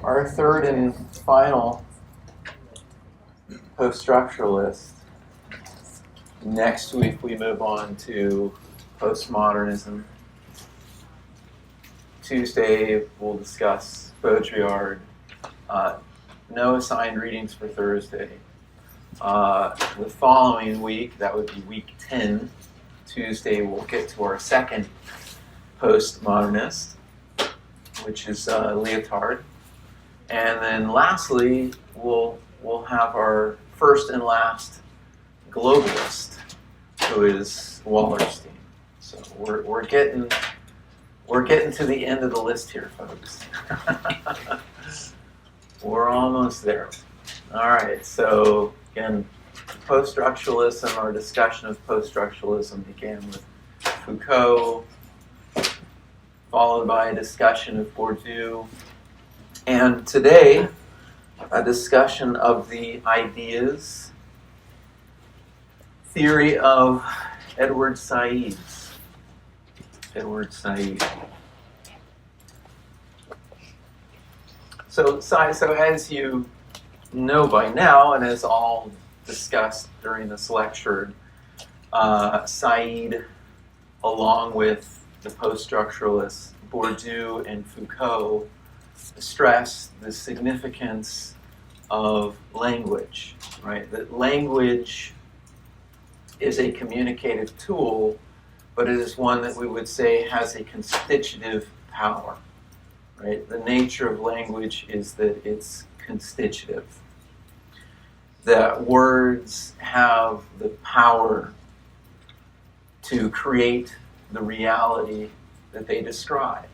Our third and final post-structuralist. Next week we move on to postmodernism. Tuesday we'll discuss Baudrillard. No assigned readings for Thursday. The following week, that would be week 10, Tuesday we'll get to our second postmodernist, which is Lyotard. And then lastly, we'll have our first and last globalist, who is Wallerstein. So we're getting to the end of the list here, folks. We're almost there. All right. So again, post-structuralism. Our discussion of post-structuralism began with Foucault, followed by a discussion of Bourdieu. And today, a discussion of the ideas, theory of Edward Said. Edward Said. So as you know by now, and as all discussed during this lecture, Said, along with the post-structuralists Bourdieu and Foucault, stress the significance of language, right? That language is a communicative tool, but it is one that we would say has a constitutive power, right? The nature of language is that it's constitutive. That words have the power to create the reality that they describe.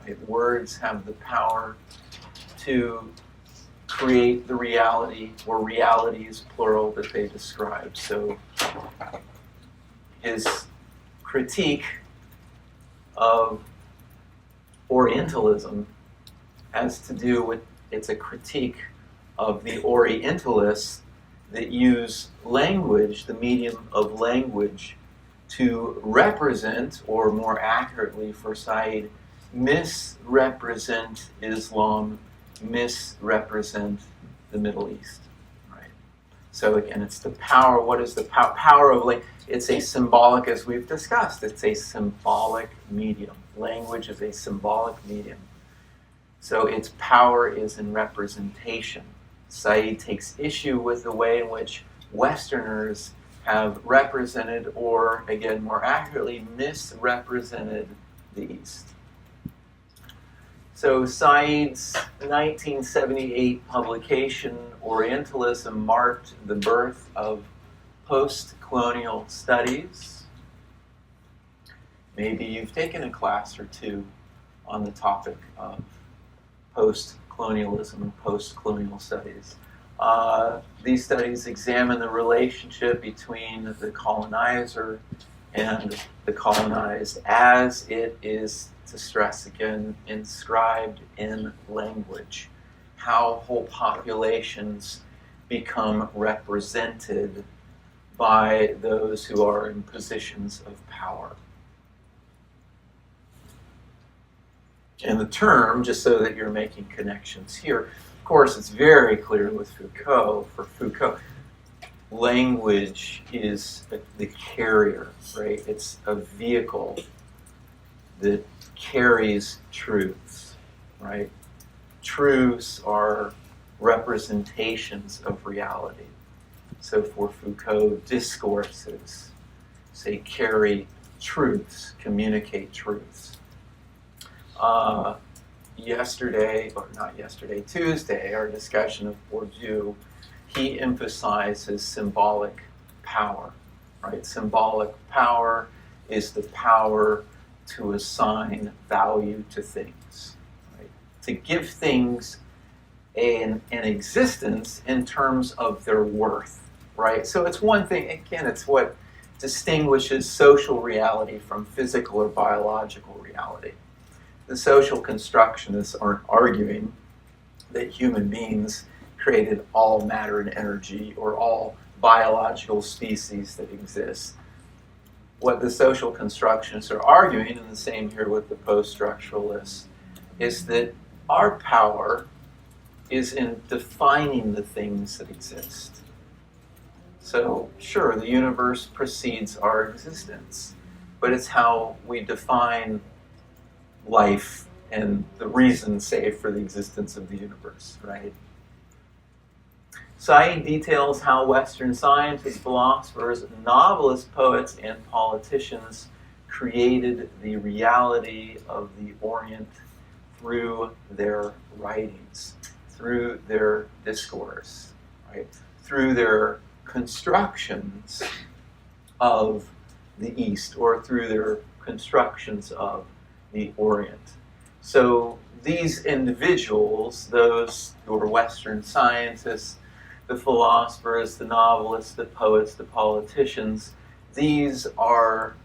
Right? Words have the power to create the reality, or realities, plural, that they describe. So his critique of Orientalism has to do with, it's a critique of the Orientalists that use language, the medium of language, to represent, or more accurately for Said, misrepresent Islam, misrepresent the Middle East, right? So again, it's the power. What is the power of language? It's a symbolic, as we've discussed, it's a symbolic medium. Language is a symbolic medium. So its power is in representation. Said takes issue with the way in which Westerners have represented, or again, more accurately, misrepresented the East. So Said's 1978 publication, Orientalism, marked the birth of post-colonial studies. Maybe you've taken a class or two on the topic of post-colonialism and post-colonial studies. These studies examine the relationship between the colonizer and the colonized, as it is, to stress again, inscribed in language. How whole populations become represented by those who are in positions of power. And the term, just so that you're making connections here, of course, it's very clear with Foucault. For Foucault, language is the carrier, right? It's a vehicle that carries truths, right? Truths are representations of reality. So for Foucault, discourses, say, carry truths, communicate truths. Tuesday, our discussion of Bourdieu, he emphasizes symbolic power, right? Symbolic power is the power to assign value to things, right? To give things an existence in terms of their worth, right? So it's one thing, again, it's what distinguishes social reality from physical or biological reality. The social constructionists aren't arguing that human beings created all matter and energy, or all biological species that exist. What the social constructionists are arguing, and the same here with the post-structuralists, is that our power is in defining the things that exist. So, sure, the universe precedes our existence, but it's how we define life and the reason, say, for the existence of the universe, right? Said details how Western scientists, philosophers, novelists, poets, and politicians created the reality of the Orient through their writings, through their discourse, right? Through their constructions of the East, or through their constructions of the Orient. So these individuals, those who are Western scientists, the philosophers, the novelists, the poets, the politicians, these are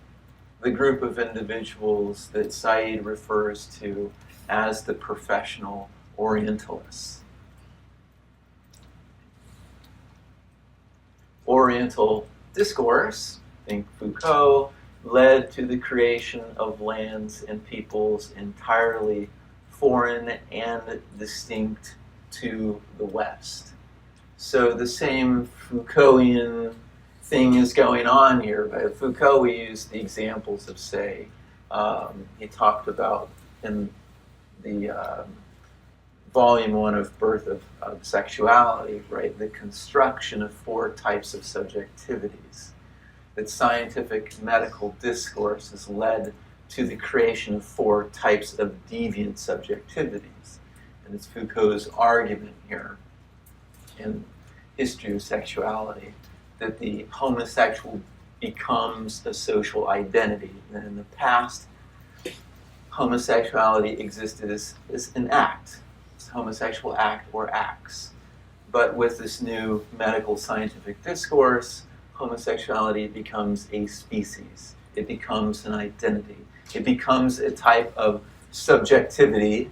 the group of individuals that Said refers to as the professional Orientalists. Oriental discourse, think Foucault, led to the creation of lands and peoples entirely foreign and distinct to the West. So the same Foucaultian thing is going on here. By Foucault, we use the examples of, say, he talked about in the volume 1 of Birth of Sexuality, right, the construction of 4 types of subjectivities. That scientific medical discourse has led to the creation of 4 types of deviant subjectivities. And it's Foucault's argument here in History of Sexuality that the homosexual becomes a social identity. And in the past, homosexuality existed as an act. It's a homosexual act or acts. But with this new medical scientific discourse, homosexuality becomes a species. It becomes an identity. It becomes a type of subjectivity,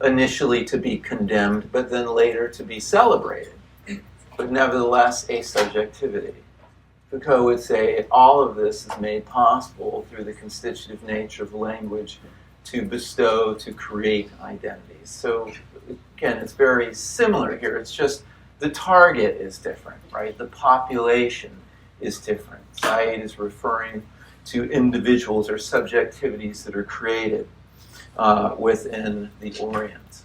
initially to be condemned, but then later to be celebrated. But nevertheless, a subjectivity. Foucault would say all of this is made possible through the constitutive nature of language to bestow, to create identities. So again, it's very similar here. It's just the target is different, right? The population is different. Said is referring to individuals or subjectivities that are created within the Orient.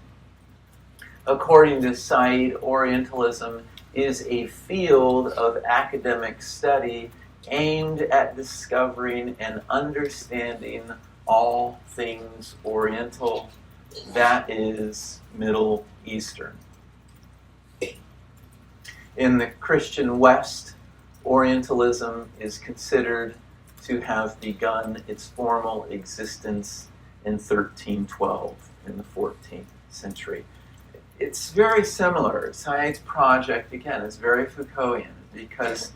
According to Said, Orientalism is a field of academic study aimed at discovering and understanding all things Oriental, that is, Middle Eastern. In the Christian West, Orientalism is considered to have begun its formal existence in 1312, in the 14th century. It's very similar. Said's project, again, is very Foucaultian, because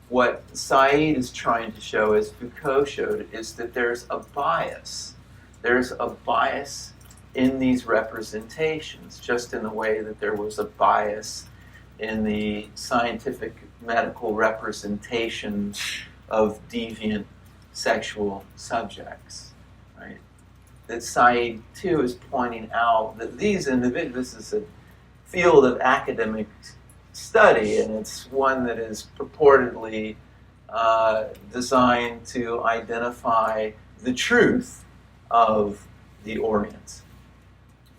what Said is trying to show, as Foucault showed, is that there's a bias. There's a bias in these representations, just in the way that there was a bias in the scientific medical representation of deviant sexual subjects, right? That Said, too, is pointing out that these individuals, this is a field of academic study, and it's one that is purportedly designed to identify the truth of the Orient.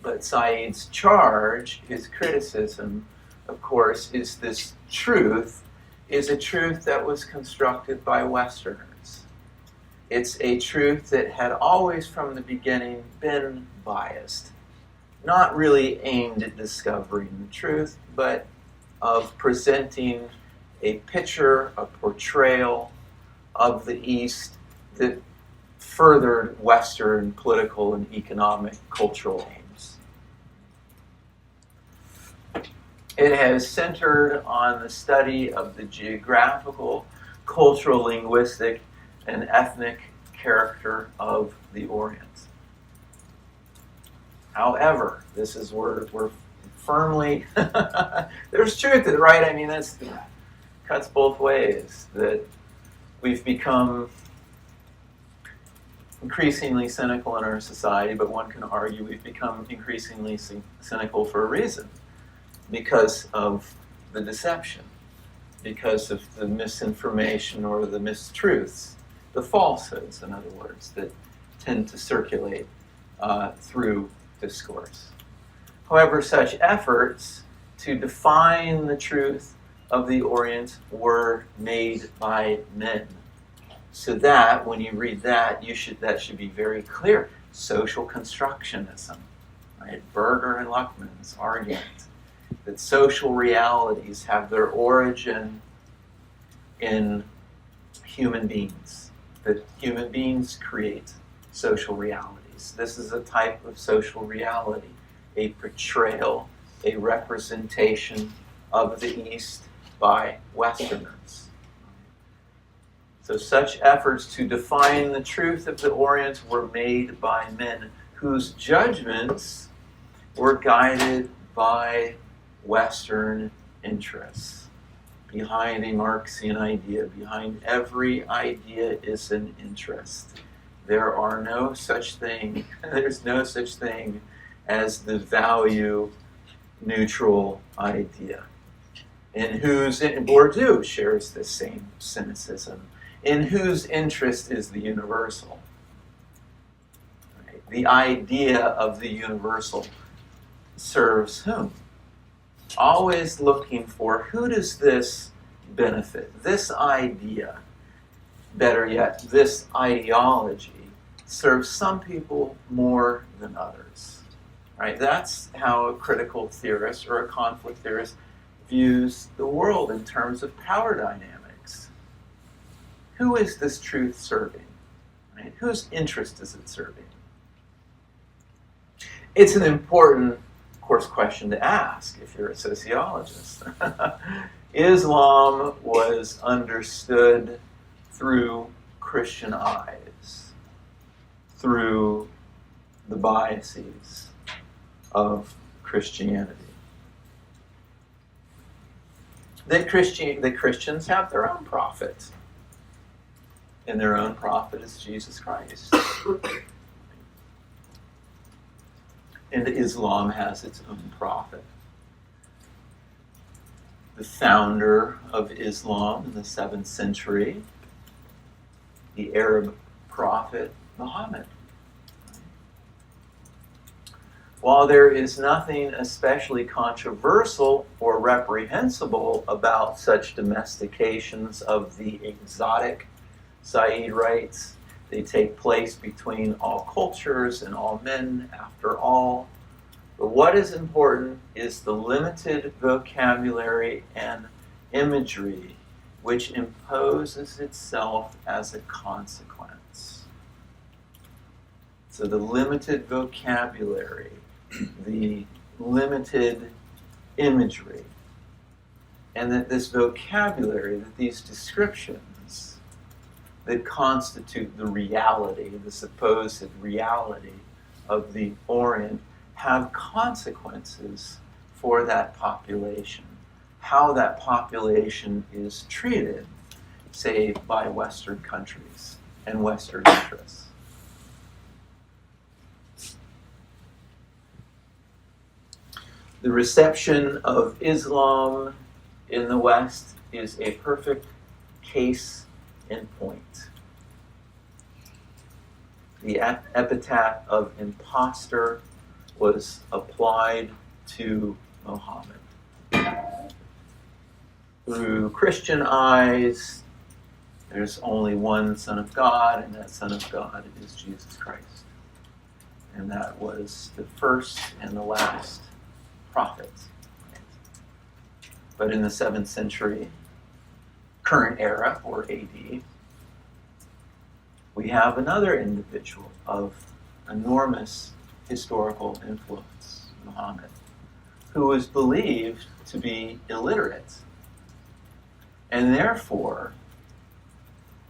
But Said's charge, his criticism, of course, is this truth is a truth that was constructed by Westerners. It's a truth that had always from the beginning been biased, not really aimed at discovering the truth, but of presenting a picture, a portrayal of the East that furthered Western political and economic cultural aims. It has centered on the study of the geographical, cultural, linguistic, and ethnic character of the Orient. However, this is where we're firmly, there's truth to it, right? I mean, that cuts both ways, that we've become increasingly cynical in our society, but one can argue we've become increasingly cynical for a reason, because of the deception, because of the misinformation or the mistruths, the falsehoods, in other words, that tend to circulate through discourse. However, such efforts to define the truth of the Orient were made by men. So that, when you read that, that should be very clear. Social constructionism, right? Berger and Luckman's argument that social realities have their origin in human beings, that human beings create social realities. This is a type of social reality, a portrayal, a representation of the East by Westerners. So such efforts to define the truth of the Orient were made by men whose judgments were guided by Western interests. Behind a Marxian idea, behind every idea is an interest. There's no such thing as the value neutral idea. Bourdieu shares this same cynicism. In whose interest is the universal? Right? The idea of the universal serves whom? Always looking for who does this benefit? This idea, better yet, this ideology serves some people more than others. Right? That's how a critical theorist or a conflict theorist views the world in terms of power dynamics. Who is this truth serving? Right? Whose interest is it serving? It's an important, of course, question to ask if you're a sociologist. Islam was understood through Christian eyes, through the biases of Christianity. That Christians have their own prophet. And their own prophet is Jesus Christ. And Islam has its own prophet. The founder of Islam in the 7th century, the Arab prophet Muhammad. While there is nothing especially controversial or reprehensible about such domestications of the exotic, Said writes, they take place between all cultures and all men, after all. But what is important is the limited vocabulary and imagery which imposes itself as a consequence. So the limited vocabulary, the limited imagery, and that this vocabulary, that these descriptions that constitute the reality, the supposed reality of the Orient, have consequences for that population. How that population is treated, say, by Western countries and Western interests. The reception of Islam in the West is a perfect case in point. The epithet of impostor was applied to Muhammad. Through Christian eyes, there's only one Son of God, and that Son of God is Jesus Christ. And that was the first and the last prophet. But in the 7th century, current era, or AD, we have another individual of enormous historical influence, Muhammad, who was believed to be illiterate. And therefore,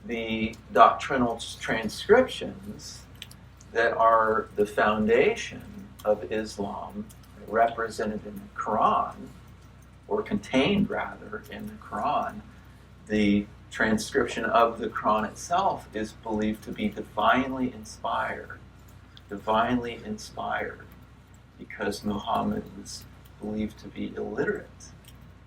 the doctrinal transcriptions that are the foundation of Islam, represented in the Quran, or contained rather in the Quran, the transcription of the Quran itself is believed to be divinely inspired because Muhammad was believed to be illiterate.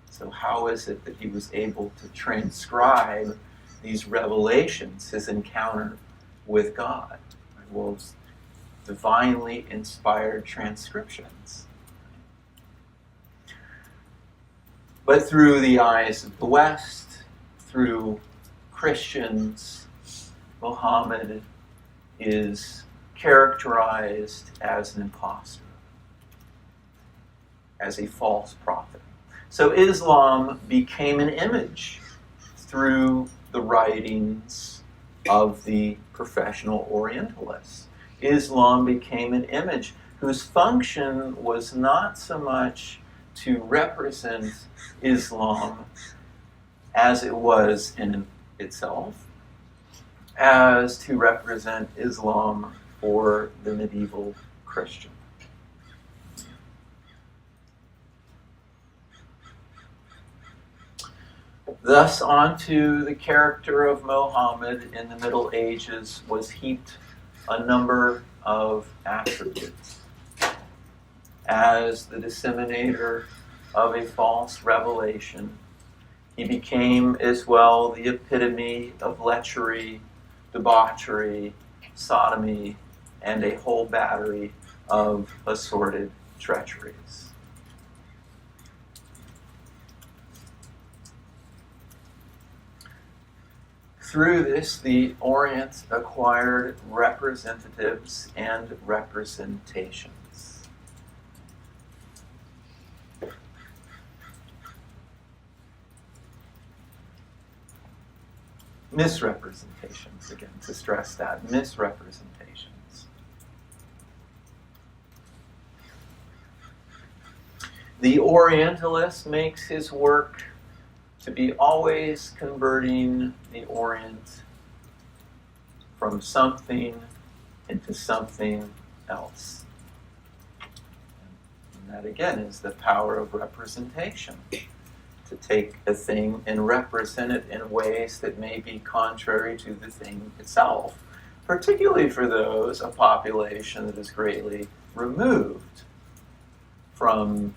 So how is it that he was able to transcribe these revelations, his encounter with God? Well, it's divinely inspired transcriptions. But through the eyes of the West, through Christians, Muhammad is characterized as an impostor, as a false prophet. So Islam became an image through the writings of the professional Orientalists. Islam became an image whose function was not so much to represent Islam as it was in itself, as to represent Islam for the medieval Christian. Thus, onto the character of Muhammad in the Middle Ages was heaped a number of attributes. As the disseminator of a false revelation, he became as well the epitome of lechery, debauchery, sodomy, and a whole battery of assorted treacheries. Through this, the Orient acquired representatives and representations. Misrepresentations, again, to stress that, misrepresentations. The Orientalist makes his work to be always converting the Orient from something into something else. And that, again, is the power of representation. To take a thing and represent it in ways that may be contrary to the thing itself, particularly for those, a population that is greatly removed from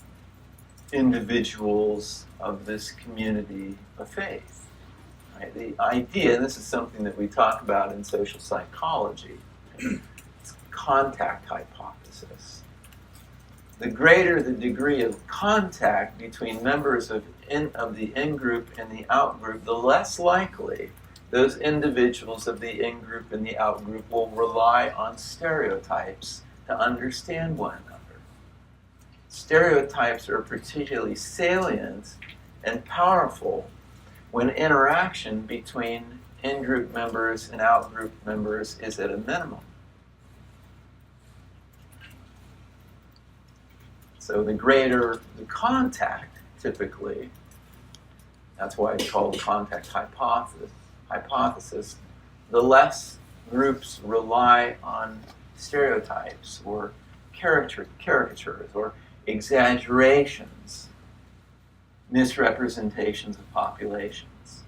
individuals of this community of faith. Right? The idea, and this is something that we talk about in social psychology, it's contact hypothesis. The greater the degree of contact between members of the in-group and the out-group, the less likely those individuals of the in-group and the out-group will rely on stereotypes to understand one another. Stereotypes are particularly salient and powerful when interaction between in-group members and out-group members is at a minimum. So the greater the contact, typically, that's why it's called contact hypothesis, the less groups rely on stereotypes or caricatures or exaggerations, misrepresentations of populations.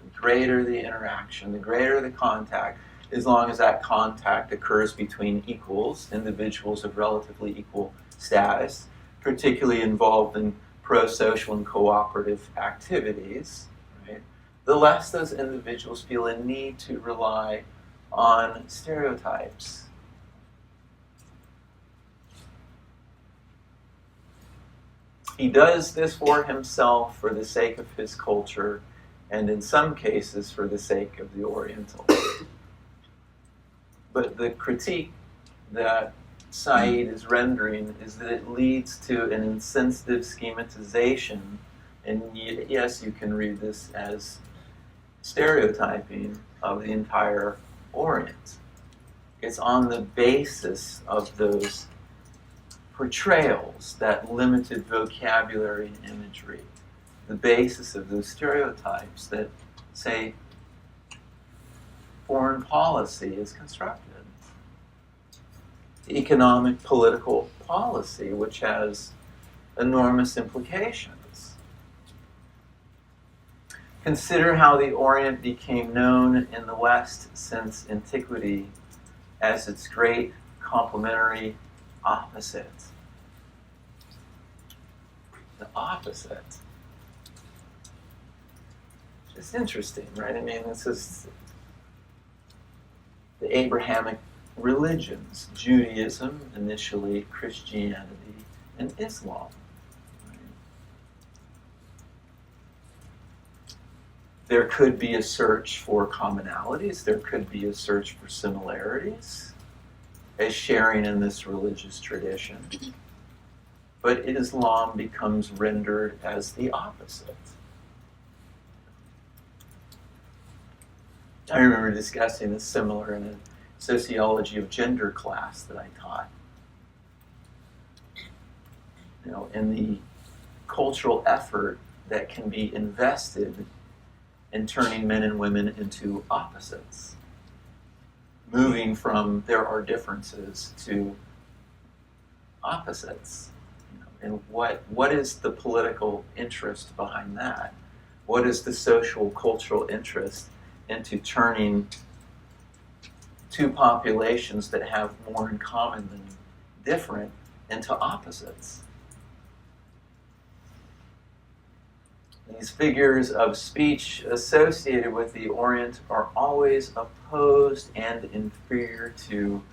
The greater the interaction, the greater the contact, as long as that contact occurs between equals, individuals of relatively equal status, particularly involved in pro-social and cooperative activities, right? The less those individuals feel a need to rely on stereotypes. He does this for himself for the sake of his culture, and in some cases for the sake of the Oriental. But the critique that Said is rendering is that it leads to an insensitive schematization, and yes, you can read this as stereotyping of the entire Orient. It's on the basis of those portrayals, that limited vocabulary and imagery, the basis of those stereotypes that say foreign policy is constructed. Economic, political policy, which has enormous implications. Consider how the Orient became known in the West since antiquity as its great complementary opposite. The opposite. It's interesting, right? I mean, this is the Abrahamic religions, Judaism, initially Christianity, and Islam. Right? There could be a search for commonalities, there could be a search for similarities as sharing in this religious tradition. But Islam becomes rendered as the opposite. I remember discussing this similar in a sociology of gender class that I taught. You know, in the cultural effort that can be invested in turning men and women into opposites. Moving from there are differences to opposites. You know, and what is the political interest behind that? What is the social, cultural interest into turning two populations that have more in common than different into opposites? These figures of speech associated with the Orient are always opposed and inferior to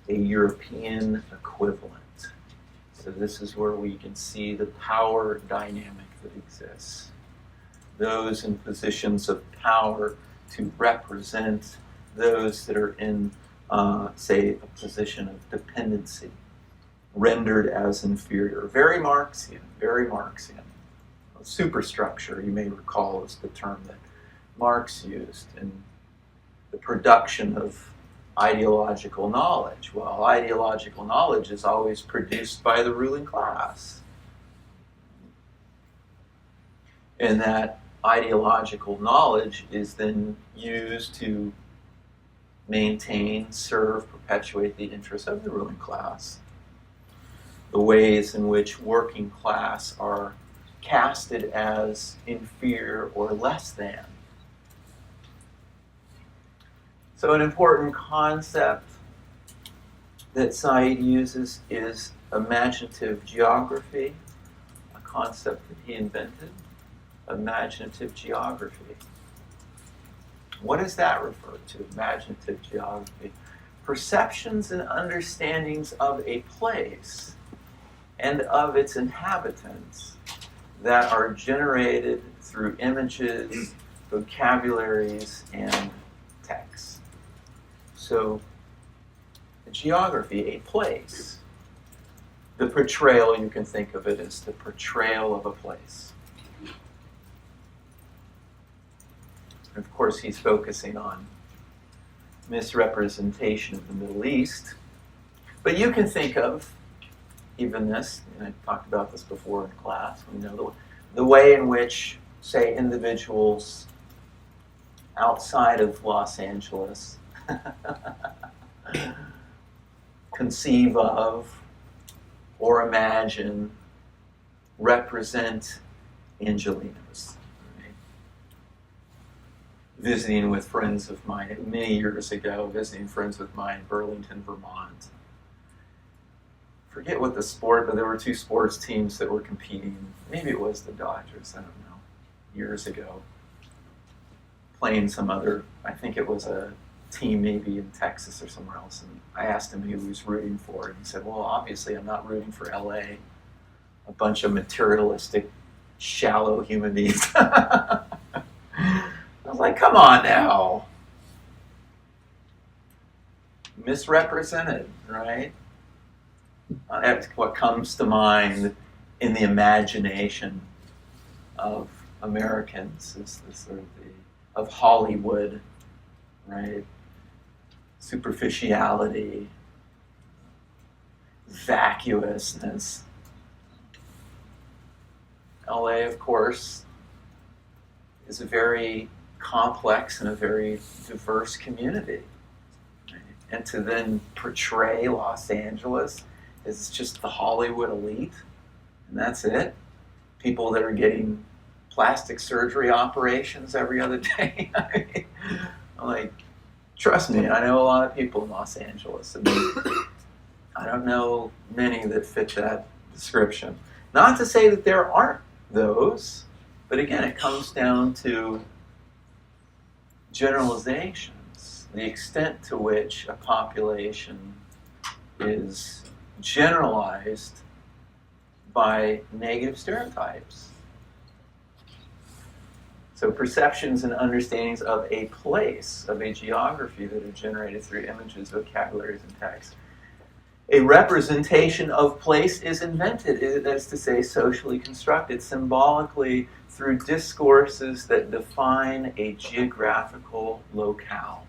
a European equivalent. So this is where we can see the power dynamic that exists. Those in positions of power to represent those that are in, say, a position of dependency, rendered as inferior. Very Marxian, very Marxian. Superstructure, you may recall, is the term that Marx used in the production of ideological knowledge. Well, ideological knowledge is always produced by the ruling class. And that ideological knowledge is then used to maintain, serve, perpetuate the interests of the ruling class. The ways in which working class are casted as inferior or less than. So an important concept that Said uses is imaginative geography, a concept that he invented. Imaginative geography. What does that refer to, imaginative geography? Perceptions and understandings of a place and of its inhabitants that are generated through images, vocabularies, and texts. So, geography, a place. The portrayal, you can think of it as the portrayal of a place. Of course, he's focusing on misrepresentation of the Middle East. But you can think of even this, and I talked about this before in class, we know the way in which, say, individuals outside of Los Angeles conceive of or imagine, represent Angelenos. Visiting with friends of mine many years ago, visiting friends of mine in Burlington, Vermont. Forget what the sport, but there were two sports teams that were competing. Maybe it was the Dodgers, I don't know, years ago. Playing some other, I think it was a team maybe in Texas or somewhere else. And I asked him who he was rooting for. And he said, well, obviously I'm not rooting for LA. A bunch of materialistic, shallow human beings. I was like, come on now. Misrepresented, right? That's what comes to mind in the imagination of Americans is the sort of of Hollywood, right? Superficiality, vacuousness. LA, of course, is a very complex and a very diverse community. Right? And to then portray Los Angeles as just the Hollywood elite, and that's it. People that are getting plastic surgery operations every other day. I mean, I'm like, trust me, I know a lot of people in Los Angeles. I mean, I don't know many that fit that description. Not to say that there aren't those, but again, it comes down to generalizations, the extent to which a population is generalized by negative stereotypes. So perceptions and understandings of a place, of a geography that are generated through images, vocabularies, and text. A representation of place is invented, that is to say, socially constructed, symbolically through discourses that define a geographical locale.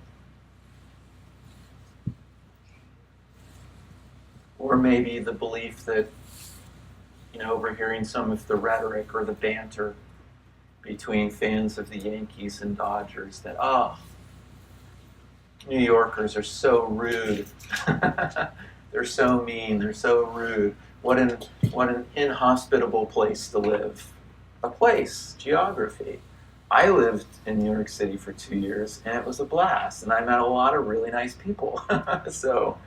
Or maybe the belief that, overhearing some of the rhetoric or the banter between fans of the Yankees and Dodgers that, New Yorkers are so rude. They're so mean, they're so rude. What an inhospitable place to live. A place, geography. I lived in New York City for 2 years, and it was a blast, and I met a lot of really nice people. So,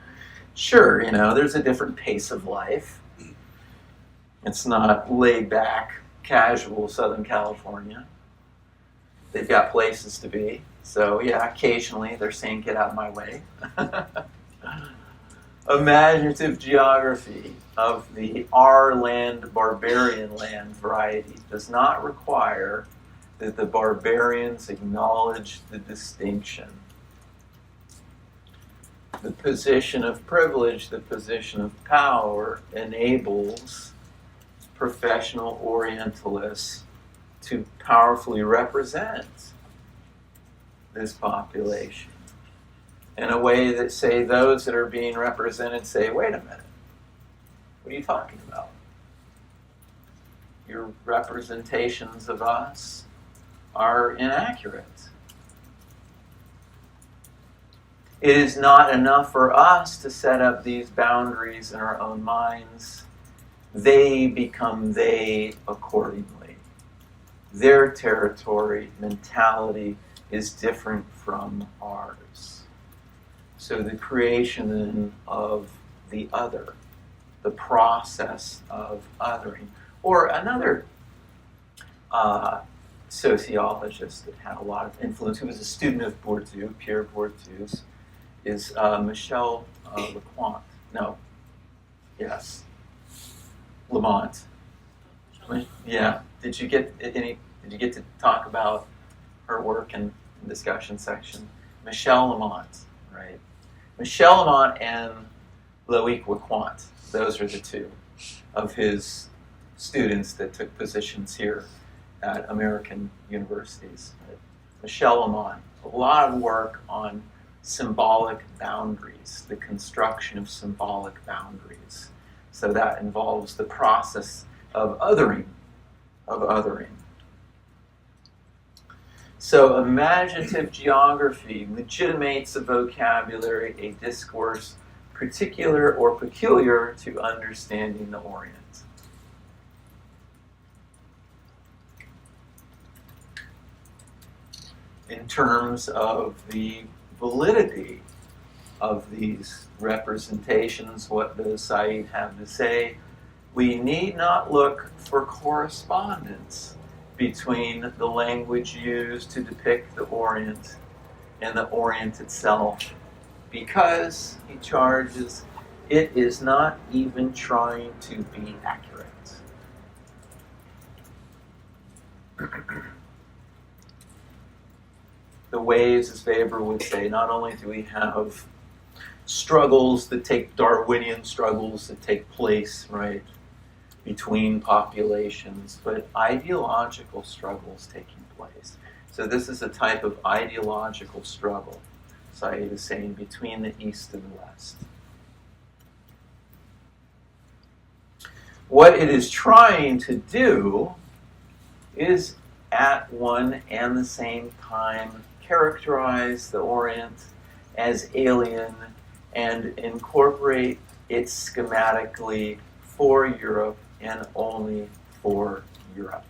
sure, there's a different pace of life. It's not laid back, casual Southern California. They've got places to be. So, yeah, occasionally they're saying, get out of my way. Imaginative geography of the our land, barbarian land variety does not require that the barbarians acknowledge the distinction. The position of privilege, the position of power, enables professional Orientalists to powerfully represent this population in a way that, say, those that are being represented say, wait a minute, what are you talking about? Your representations of us are inaccurate. It is not enough for us to set up these boundaries in our own minds. They become they accordingly. Their territory, mentality is different from ours. So the creation then of the other, the process of othering, or another sociologist that had a lot of influence, who was a student of Bourdieu, Pierre Bourdieu, is Michel Leconte. No, yes, Lamont. Yeah. Did you get to talk about her work in the discussion section? Michel Lamont, right? Michel Lamont and Loïc Wacquant. Those are the two of his students that took positions here at American universities. Michel Lamont, a lot of work on symbolic boundaries, the construction of symbolic boundaries. So that involves the process of othering. So imaginative geography legitimates a vocabulary, a discourse, particular or peculiar to understanding the Orient. In terms of the validity of these representations, what does Said have to say? We need not look for correspondence between the language used to depict the Orient and the Orient itself, because, he charges, it is not even trying to be accurate. The ways, as Weber would say, not only do we have struggles that take Darwinian struggles that take place, right, between populations, but ideological struggles taking place. So this is a type of ideological struggle, Said is saying, between the East and the West. What it is trying to do is, at one and the same time, characterize the Orient as alien and incorporate it schematically for Europe and only for Europe.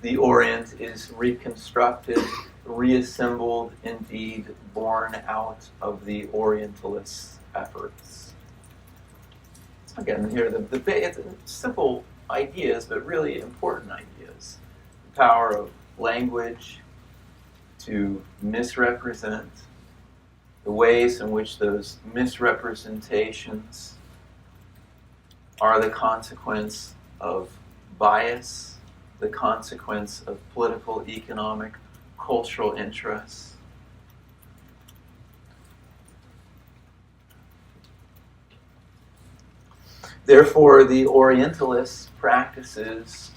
the Orient is reconstructed, reassembled, indeed born out of the Orientalists' efforts. Again, here it's simple ideas, but really important ideas. The power of language to misrepresent, the ways in which those misrepresentations are the consequence of bias, the consequence of political, economic, cultural interests. Therefore, the Orientalist practices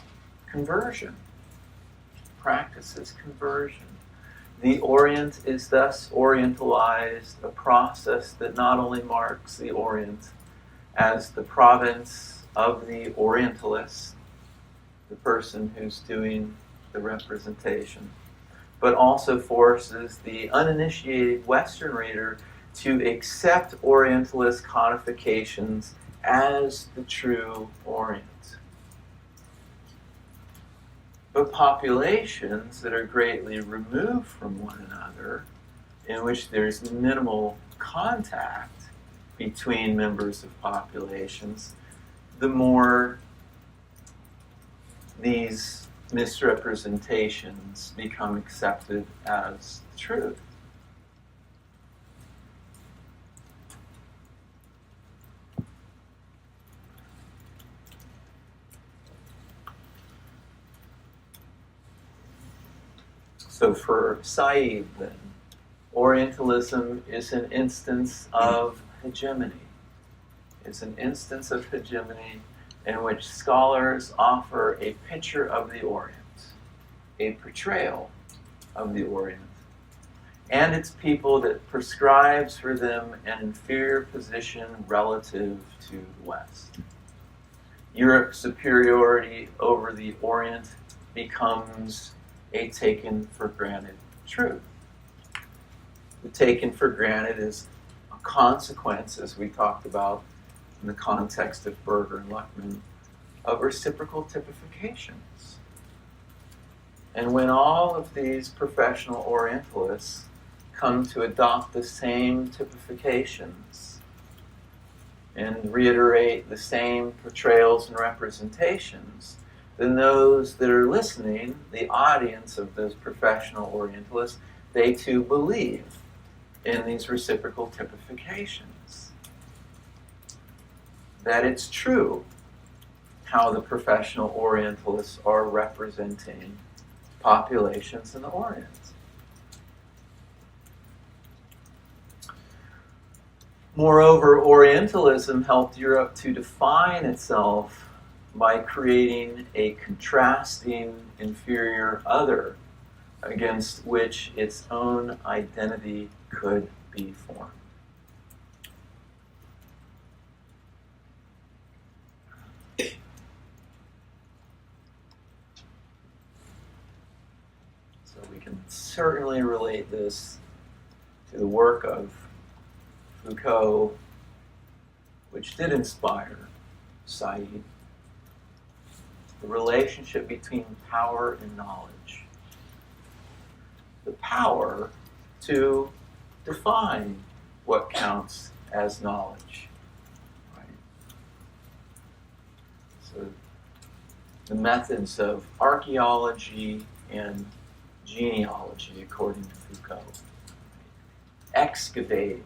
conversion. The Orient is thus orientalized, a process that not only marks the Orient as the province of the Orientalist, the person who's doing the representation, but also forces the uninitiated Western reader to accept Orientalist codifications as the true Orient. But populations that are greatly removed from one another, in which there's minimal contact between members of populations, the more these misrepresentations become accepted as truth. So for Said, then, Orientalism is an instance of hegemony. It's an instance of hegemony in which scholars offer a picture of the Orient, a portrayal of the Orient, and its people that prescribes for them an inferior position relative to the West. Europe's superiority over the Orient becomes a taken for granted truth. The taken for granted is a consequence, as we talked about in the context of Berger and Luckman, of reciprocal typifications. And when all of these professional Orientalists come to adopt the same typifications and reiterate the same portrayals and representations, then those that are listening, the audience of those professional Orientalists, they too believe in these reciprocal typifications. That it's true how the professional Orientalists are representing populations in the Orient. Moreover, Orientalism helped Europe to define itself by creating a contrasting inferior other against which its own identity could be formed. So we can certainly relate this to the work of Foucault, which did inspire Said. The relationship between power and knowledge. The power to define what counts as knowledge. Right? So the methods of archaeology and genealogy, according to Foucault. Excavating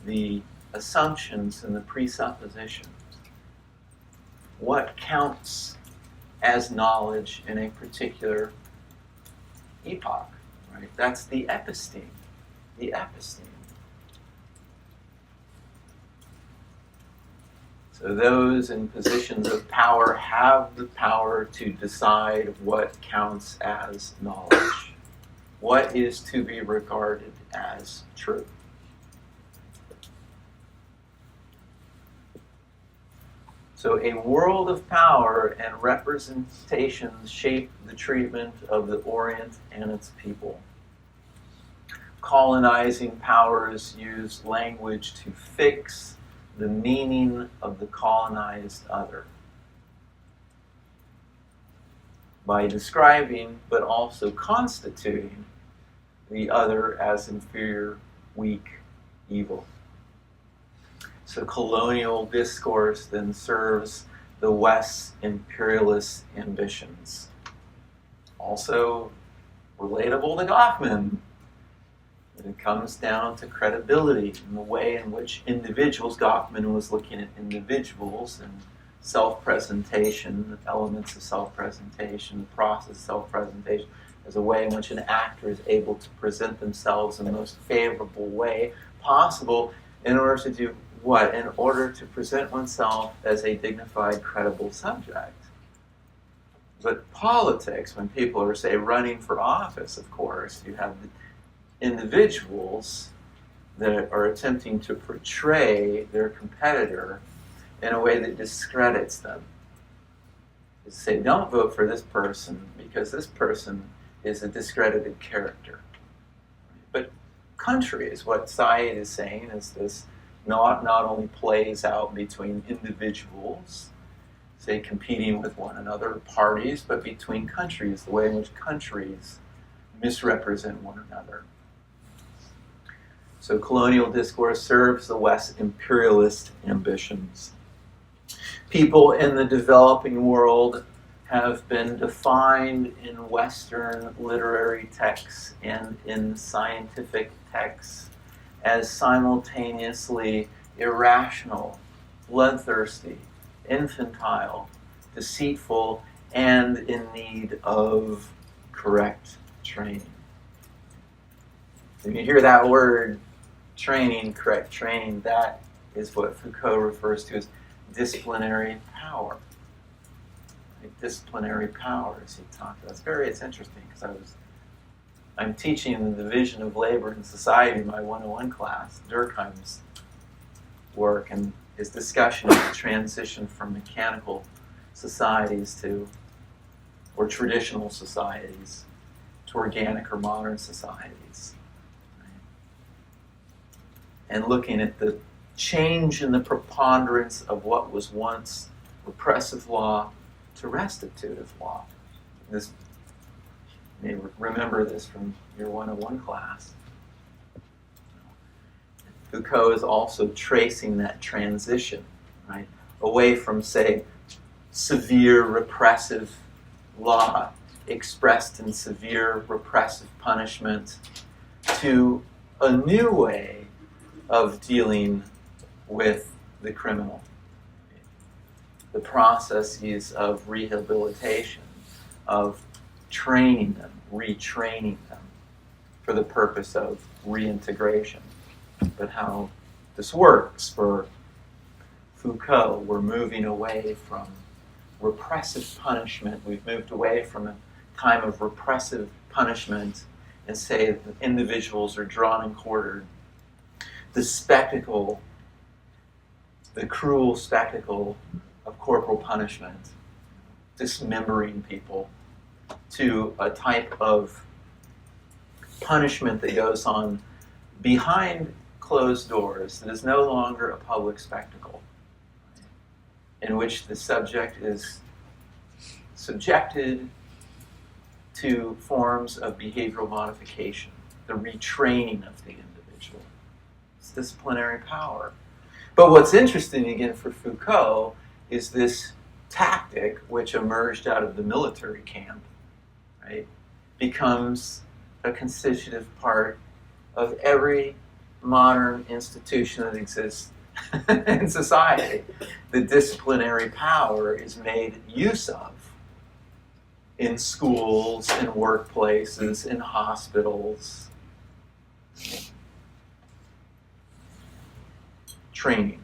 the assumptions and the presuppositions. What counts as knowledge in a particular epoch, right? That's the episteme. The episteme. So those in positions of power have the power to decide what counts as knowledge, what is to be regarded as truth. So a world of power and representations shape the treatment of the Orient and its people. Colonizing powers use language to fix the meaning of the colonized other by describing but also constituting the other as inferior, weak, evil. So colonial discourse then serves the West's imperialist ambitions. Also relatable to Goffman. It comes down to credibility and the way in which individuals, Goffman was looking at individuals and self-presentation, elements of self-presentation, the process of self-presentation, as a way in which an actor is able to present themselves in the most favorable way possible in order to do what? In order to present oneself as a dignified, credible subject. But politics, when people are, say, running for office, of course, you have the individuals that are attempting to portray their competitor in a way that discredits them. You say, don't vote for this person because this person is a discredited character. But countries, what Said is saying is this not only plays out between individuals, say competing with one another, parties, but between countries, the way in which countries misrepresent one another. So colonial discourse serves the West's imperialist ambitions. People in the developing world have been defined in Western literary texts and in scientific texts as simultaneously irrational, bloodthirsty, infantile, deceitful, and in need of correct training. When you hear that word, training, correct training, that is what Foucault refers to as disciplinary power. Disciplinary powers he talked about. It's interesting because I'm teaching the division of labor and society in my 101 class, Durkheim's work, and his discussion of the transition from mechanical societies or traditional societies to organic or modern societies. And looking at the change in the preponderance of what was once repressive law to restitutive law. You may remember this from your 101 class. Foucault is also tracing that transition, right, away from, say, severe repressive law expressed in severe repressive punishment to a new way of dealing with the criminal. The processes of rehabilitation, of training them, retraining them for the purpose of reintegration. But how this works for Foucault, we're moving away from repressive punishment. We've moved away from a time of repressive punishment and say that individuals are drawn and quartered. The spectacle, the cruel spectacle of corporal punishment, dismembering people, to a type of punishment that goes on behind closed doors, that is no longer a public spectacle, in which the subject is subjected to forms of behavioral modification, the retraining of the individual. It's disciplinary power. But what's interesting again for Foucault is this tactic, which emerged out of the military camp, right, becomes a constitutive part of every modern institution that exists in society. The disciplinary power is made use of in schools, in workplaces, in hospitals. Training.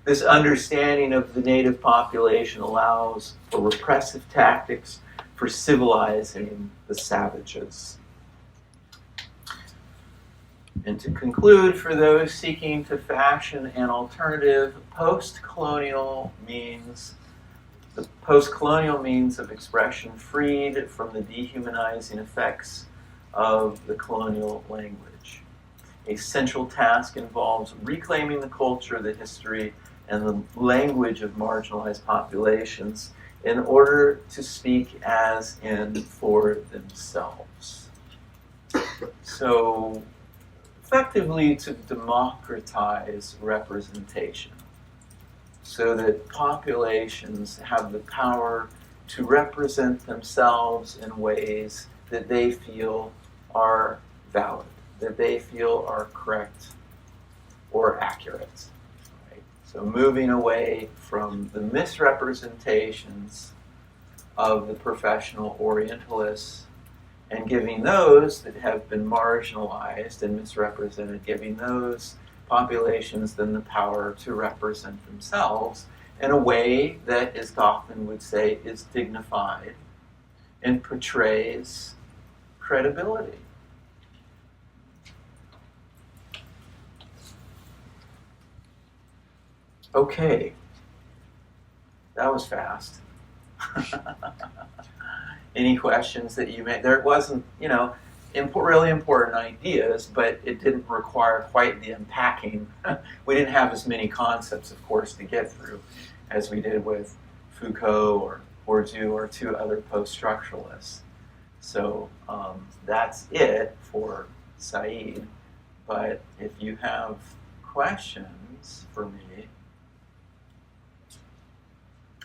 This understanding of the native population allows for repressive tactics for civilizing the savages. And to conclude, for those seeking to fashion an alternative, post-colonial means of expression freed from the dehumanizing effects of the colonial language. A central task involves reclaiming the culture, the history, and the language of marginalized populations in order to speak as in for themselves. So, effectively to democratize representation so that populations have the power to represent themselves in ways that they feel are valid, that they feel are correct or accurate. Right? So moving away from the misrepresentations of the professional Orientalists and giving those that have been marginalized and misrepresented, giving those populations then the power to represent themselves in a way that, as Goffman would say, is dignified and portrays credibility. Okay, that was fast. Any questions that you made? There wasn't, really important ideas, but it didn't require quite the unpacking. We didn't have as many concepts, of course, to get through as we did with Foucault or Bourdieu or two other post-structuralists. So that's it for Said. But if you have questions for me,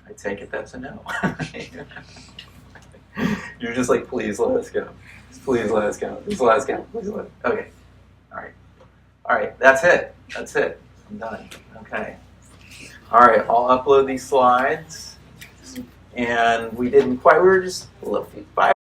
I take it that's a no. You're just like, please let us go. Please let us go. Please let us go. Please let us go. Okay. All right. That's it. I'm done. Okay. All right. I'll upload these slides. And we were just 5